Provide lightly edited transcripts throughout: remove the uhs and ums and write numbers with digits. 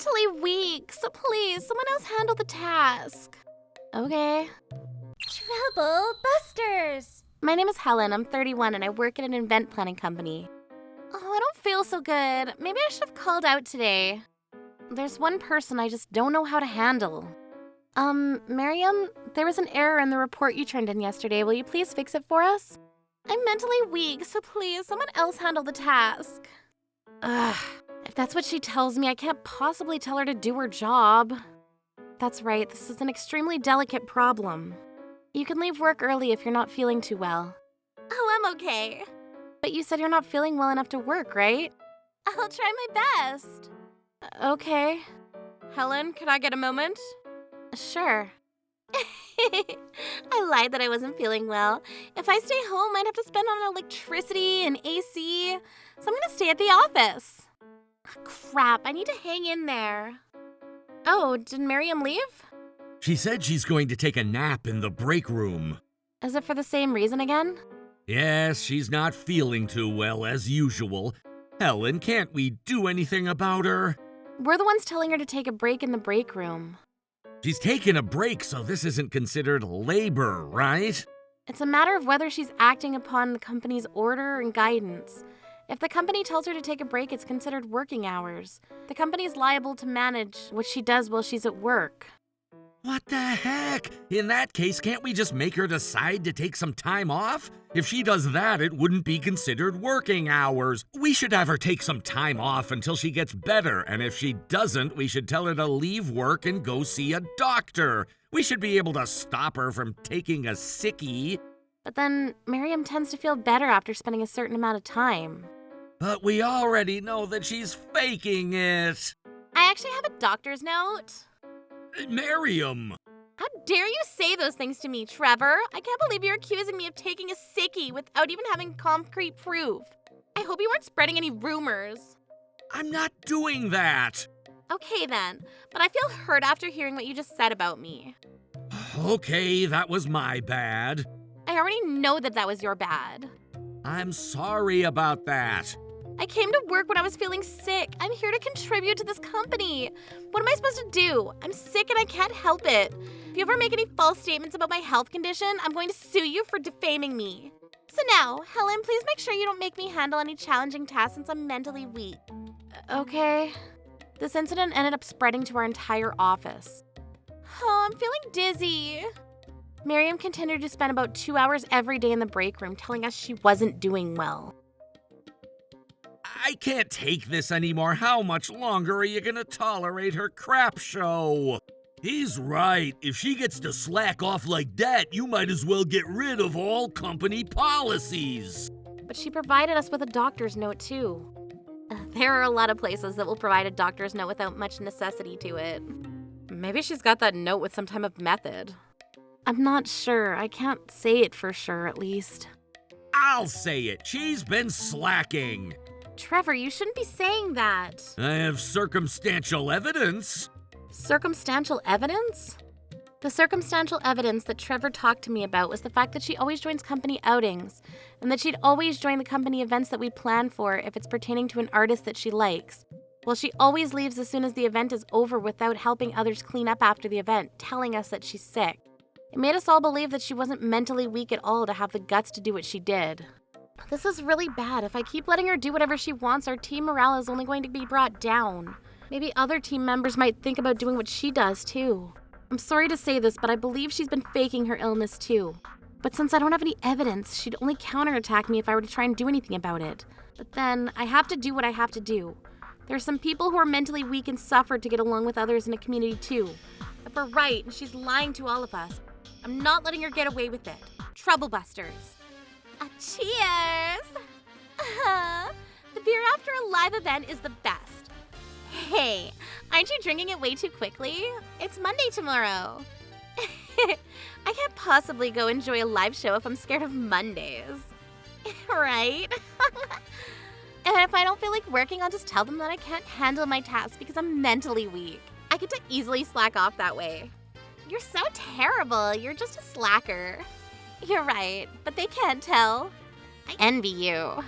mentally weak, so please, someone else handle the task. Okay. Trouble Busters! My name is Helen, I'm 31, and I work at an event planning company. Oh, I don't feel so good. Maybe I should have called out today. There's one person I just don't know how to handle. Miriam, there was an error in the report you turned in yesterday. Will you please fix it for us? I'm mentally weak, so please, someone else handle the task. Ugh, if that's what she tells me, I can't possibly tell her to do her job. That's right, this is an extremely delicate problem. You can leave work early if you're not feeling too well. Oh, I'm okay. But you said you're not feeling well enough to work, right? I'll try my best. Okay. Helen, can I get a moment? Sure. I lied that I wasn't feeling well. If I stay home, I'd have to spend on electricity and AC, so I'm gonna stay at the office. Crap, I need to hang in there. Oh, did Miriam leave? She said she's going to take a nap in the break room. Is it for the same reason again? Yes, she's not feeling too well as usual. Helen, can't we do anything about her? We're the ones telling her to take a break in the break room. She's taking a break, so this isn't considered labor, right? It's a matter of whether she's acting upon the company's order and guidance. If the company tells her to take a break, it's considered working hours. The company's liable to manage what she does while she's at work. What the heck? In that case, can't we just make her decide to take some time off? If she does that, it wouldn't be considered working hours. We should have her take some time off until she gets better, and if she doesn't, we should tell her to leave work and go see a doctor. We should be able to stop her from taking a sickie. But then Miriam tends to feel better after spending a certain amount of time. But we already know that she's faking it. I actually have a doctor's note. Miriam! How dare you say those things to me, Trevor? I can't believe you're accusing me of taking a sickie without even having concrete proof. I hope you weren't spreading any rumors. I'm not doing that. Okay then, but I feel hurt after hearing what you just said about me. Okay, that was my bad. I already know that was your bad. I'm sorry about that. I came to work when I was feeling sick. I'm here to contribute to this company. What am I supposed to do? I'm sick and I can't help it. If you ever make any false statements about my health condition, I'm going to sue you for defaming me. So now, Helen, please make sure you don't make me handle any challenging tasks since I'm mentally weak. Okay. This incident ended up spreading to our entire office. Oh, I'm feeling dizzy. Miriam continued to spend about 2 hours every day in the break room telling us she wasn't doing well. I can't take this anymore. How much longer are you gonna tolerate her crap show? He's right. If she gets to slack off like that, you might as well get rid of all company policies. But she provided us with a doctor's note too. There are a lot of places that will provide a doctor's note without much necessity to it. Maybe she's got that note with some type of method. I'm not sure. I can't say it for sure, at least. I'll say it. She's been slacking. Trevor, you shouldn't be saying that. I have circumstantial evidence. Circumstantial evidence? The circumstantial evidence that Trevor talked to me about was the fact that she always joins company outings, and that she'd always join the company events that we plan for if it's pertaining to an artist that she likes. Well, she always leaves as soon as the event is over without helping others clean up after the event, telling us that she's sick. It made us all believe that she wasn't mentally weak at all to have the guts to do what she did. This is really bad. If I keep letting her do whatever she wants, our team morale is only going to be brought down. Maybe other team members might think about doing what she does too. I'm sorry to say this, but I believe she's been faking her illness too. But since I don't have any evidence, she'd only counterattack me if I were to try and do anything about it. But then, I have to do what I have to do. There are some people who are mentally weak and suffer to get along with others in a community too. If we're right, and she's lying to all of us, I'm not letting her get away with it. Trouble Busters. Cheers! The beer after a live event is the best. Hey, aren't you drinking it way too quickly? It's Monday tomorrow. I can't possibly go enjoy a live show if I'm scared of Mondays. Right? And if I don't feel like working, I'll just tell them that I can't handle my tasks because I'm mentally weak. I get to easily slack off that way. You're so terrible. You're just a slacker. You're right, but they can't tell. I envy you.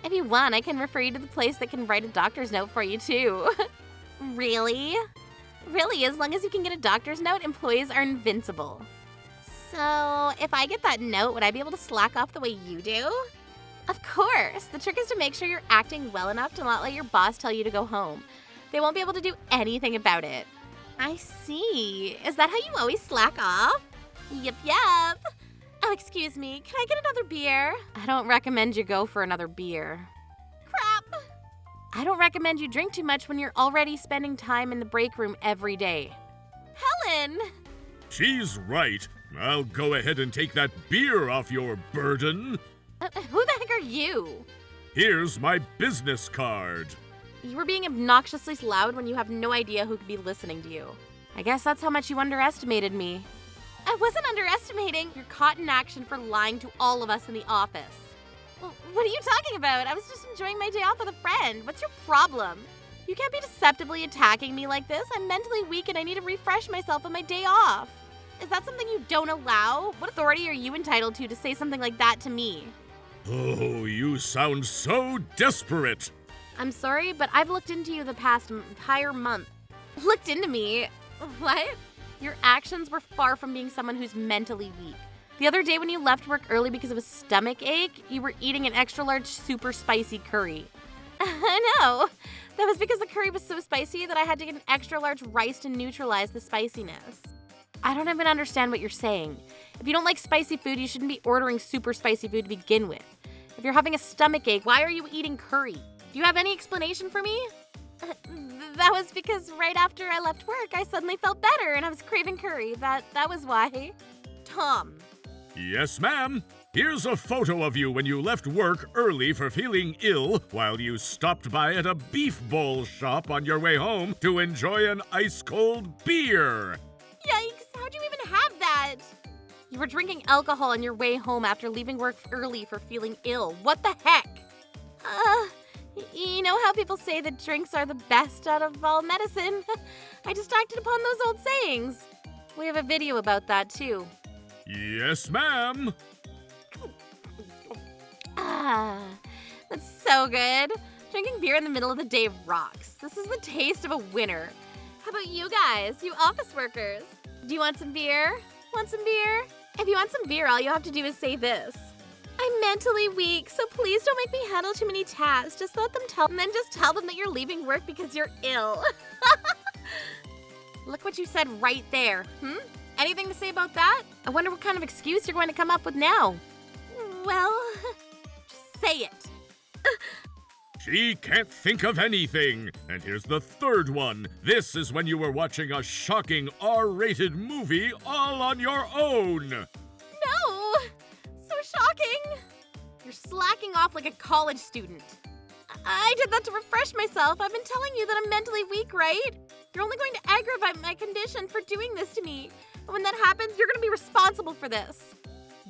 If you want, I can refer you to the place that can write a doctor's note for you, too. Really? Really, as long as you can get a doctor's note, employees are invincible. So, if I get that note, would I be able to slack off the way you do? Of course. The trick is to make sure you're acting well enough to not let your boss tell you to go home. They won't be able to do anything about it. I see. Is that how you always slack off? Yep. Oh, excuse me. Can I get another beer? I don't recommend you go for another beer. Crap. I don't recommend you drink too much when you're already spending time in the break room every day. Helen! She's right. I'll go ahead and take that beer off your burden. Who the heck are you? Here's my business card. You were being obnoxiously loud when you have no idea who could be listening to you. I guess that's how much you underestimated me. I wasn't underestimating. You're caught in action for lying to all of us in the office. What are you talking about? I was just enjoying my day off with a friend. What's your problem? You can't be deceptively attacking me like this. I'm mentally weak and I need to refresh myself on my day off. Is that something you don't allow? What authority are you entitled to say something like that to me? Oh, you sound so desperate. I'm sorry, but I've looked into you the past entire month. Looked into me? What? Your actions were far from being someone who's mentally weak. The other day when you left work early because of a stomach ache, you were eating an extra large super spicy curry. I know. That was because the curry was so spicy that I had to get an extra large rice to neutralize the spiciness. I don't even understand what you're saying. If you don't like spicy food, you shouldn't be ordering super spicy food to begin with. If you're having a stomach ache, why are you eating curry? Do you have any explanation for me? That was because right after I left work, I suddenly felt better and I was craving curry. That was why. Tom. Yes, ma'am. Here's a photo of you when you left work early for feeling ill while you stopped by at a beef bowl shop on your way home to enjoy an ice-cold beer. Yikes, how'd you even have that? You were drinking alcohol on your way home after leaving work early for feeling ill. What the heck? You know how people say that drinks are the best out of all medicine? I just acted upon those old sayings. We have a video about that too. Yes, ma'am. That's so good. Drinking beer in the middle of the day rocks. This is the taste of a winner. How about you guys, you office workers? Do you want some beer? Want some beer? If you want some beer, all you have to do is say this. I'm mentally weak, so please don't make me handle too many tasks. Just let them tell, and then just tell them that you're leaving work because you're ill. Look what you said right there. Anything to say about that? I wonder what kind of excuse you're going to come up with now. Well, just say it. She can't think of anything. And here's the third one. This is when you were watching a shocking R-rated movie all on your own. No! So shocking. You're slacking off like a college student. I did that to refresh myself. I've been telling you that I'm mentally weak, right? You're only going to aggravate my condition for doing this to me. And when that happens, you're going to be responsible for this.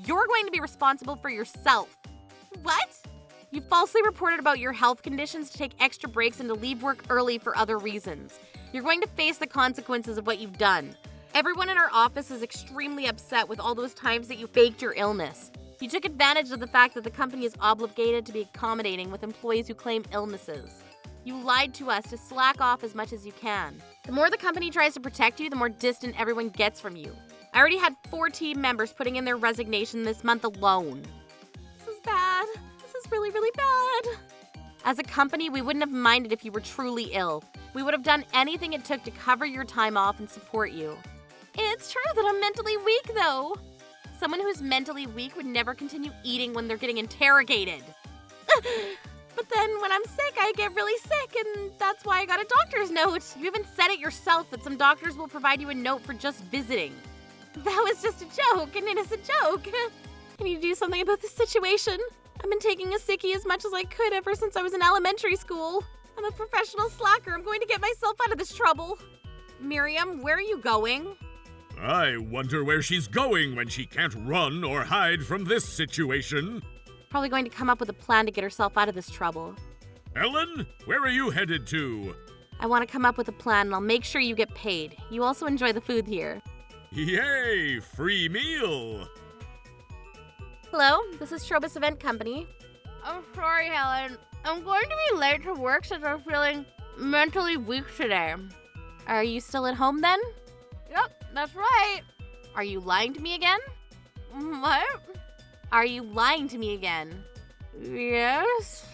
You're going to be responsible for yourself. What? You falsely reported about your health conditions to take extra breaks and to leave work early for other reasons. You're going to face the consequences of what you've done. Everyone in our office is extremely upset with all those times that you faked your illness. You took advantage of the fact that the company is obligated to be accommodating with employees who claim illnesses. You lied to us to slack off as much as you can. The more the company tries to protect you, the more distant everyone gets from you. I already had 4 team members putting in their resignation this month alone. This is bad. This is really, really bad. As a company, we wouldn't have minded if you were truly ill. We would have done anything it took to cover your time off and support you. It's true that I'm mentally weak, though. Someone who's mentally weak would never continue eating when they're getting interrogated. But then when I'm sick, I get really sick, and that's why I got a doctor's note. You even said it yourself that some doctors will provide you a note for just visiting. That was just a joke, an innocent joke. I need to do something about this situation. I've been taking a sickie as much as I could ever since I was in elementary school. I'm a professional slacker. I'm going to get myself out of this trouble. Miriam, where are you going? I wonder where she's going when she can't run or hide from this situation. Probably going to come up with a plan to get herself out of this trouble. Ellen, where are you headed to? I want to come up with a plan and I'll make sure you get paid. You also enjoy the food here. Yay, free meal. Hello, this is Trobus Event Company. I'm sorry, Helen. I'm going to be late to work since I'm feeling mentally weak today. Are you still at home then? Yep, that's right. Are you lying to me again? What? Are you lying to me again? Yes.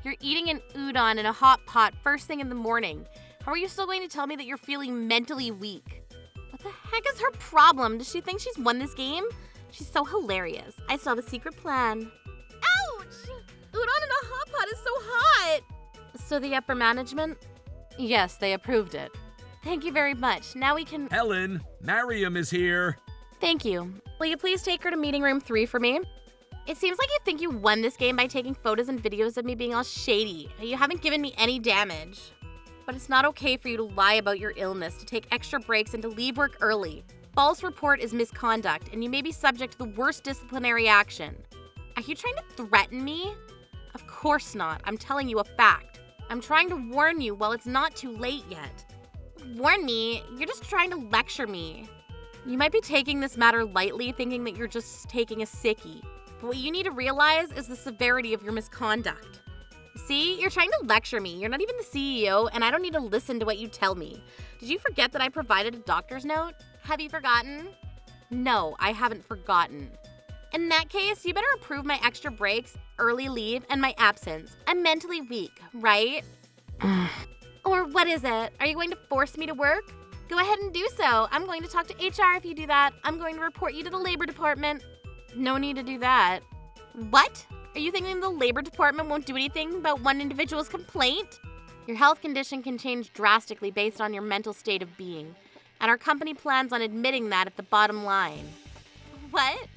You're eating an udon in a hot pot first thing in the morning. How are you still going to tell me that you're feeling mentally weak? What the heck is her problem? Does she think she's won this game? She's so hilarious. I still have a secret plan. Ouch! Udon in a hot pot is so hot! So the upper management? Yes, they approved it. Thank you very much. Now we can... Helen, Mariam is here. Thank you. Will you please take her to meeting room 3 for me? It seems like you think you won this game by taking photos and videos of me being all shady. You haven't given me any damage. But it's not okay for you to lie about your illness, to take extra breaks, and to leave work early. False report is misconduct, and you may be subject to the worst disciplinary action. Are you trying to threaten me? Of course not. I'm telling you a fact. I'm trying to warn you while it's not too late yet. Warn me? You're just trying to lecture me. You might be taking this matter lightly, thinking that you're just taking a sickie. But what you need to realize is the severity of your misconduct. See, you're trying to lecture me. You're not even the CEO, and I don't need to listen to what you tell me. Did you forget that I provided a doctor's note? Have you forgotten? No, I haven't forgotten. In that case, you better approve my extra breaks, early leave, and my absence. I'm mentally weak, right? Or what is it? Are you going to force me to work? Go ahead and do so. I'm going to talk to HR if you do that. I'm going to report you to the labor department. No need to do that. What? Are you thinking the labor department won't do anything about one individual's complaint? Your health condition can change drastically based on your mental state of being, and our company plans on admitting that at the bottom line. What?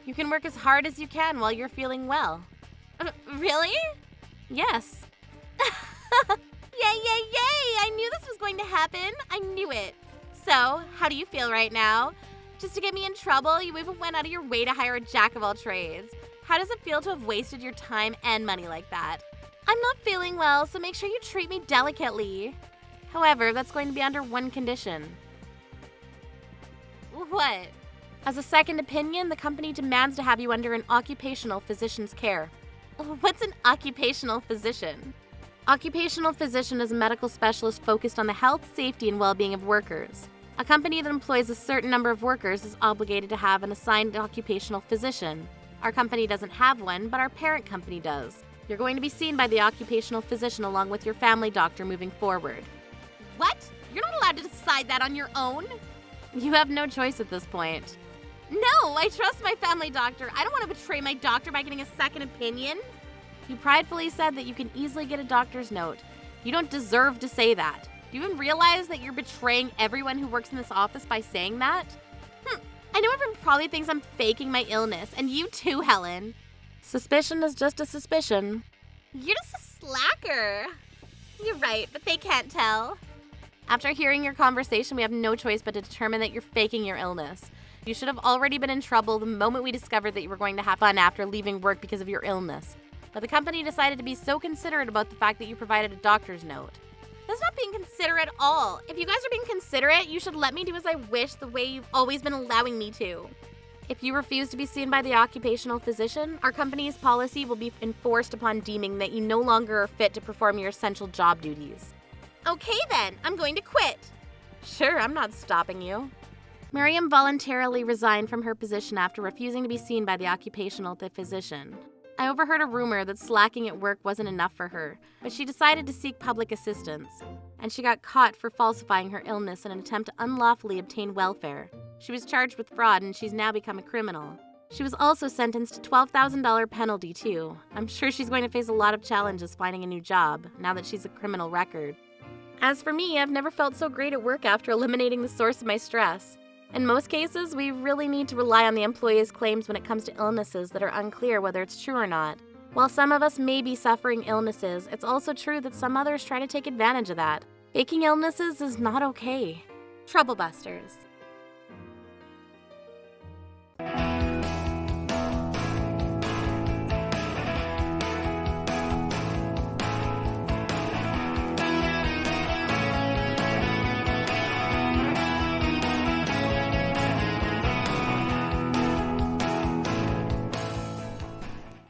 You can work as hard as you can while you're feeling well. Really? Yes. Yay, yay, yay! I knew this was going to happen. I knew it. So, how do you feel right now? Just to get me in trouble, you even went out of your way to hire a jack of all trades. How does it feel to have wasted your time and money like that? I'm not feeling well, so make sure you treat me delicately. However, that's going to be under one condition. What? As a second opinion, the company demands to have you under an occupational physician's care. What's an occupational physician? Occupational physician is a medical specialist focused on the health, safety, and well-being of workers. A company that employs a certain number of workers is obligated to have an assigned occupational physician. Our company doesn't have one, but our parent company does. You're going to be seen by the occupational physician along with your family doctor moving forward. What? You're not allowed to decide that on your own? You have no choice at this point. No, I trust my family doctor. I don't want to betray my doctor by getting a second opinion. You pridefully said that you can easily get a doctor's note. You don't deserve to say that. Do you even realize that you're betraying everyone who works in this office by saying that? I know everyone probably thinks I'm faking my illness, and you too, Helen. Suspicion is just a suspicion. You're just a slacker. You're right, but they can't tell. After hearing your conversation, we have no choice but to determine that you're faking your illness. You should have already been in trouble the moment we discovered that you were going to have fun after leaving work because of your illness. But the company decided to be so considerate about the fact that you provided a doctor's note. That's not being considerate at all. If you guys are being considerate, you should let me do as I wish the way you've always been allowing me to. If you refuse to be seen by the occupational physician, our company's policy will be enforced upon deeming that you no longer are fit to perform your essential job duties. Okay then, I'm going to quit. Sure, I'm not stopping you. Miriam voluntarily resigned from her position after refusing to be seen by the occupational physician. I overheard a rumor that slacking at work wasn't enough for her, but she decided to seek public assistance, and she got caught for falsifying her illness in an attempt to unlawfully obtain welfare. She was charged with fraud, and she's now become a criminal. She was also sentenced to $12,000 penalty, too. I'm sure she's going to face a lot of challenges finding a new job, now that she's a criminal record. As for me, I've never felt so great at work after eliminating the source of my stress. In most cases, we really need to rely on the employee's claims when it comes to illnesses that are unclear whether it's true or not. While some of us may be suffering illnesses, it's also true that some others try to take advantage of that. Faking illnesses is not okay. Troublebusters.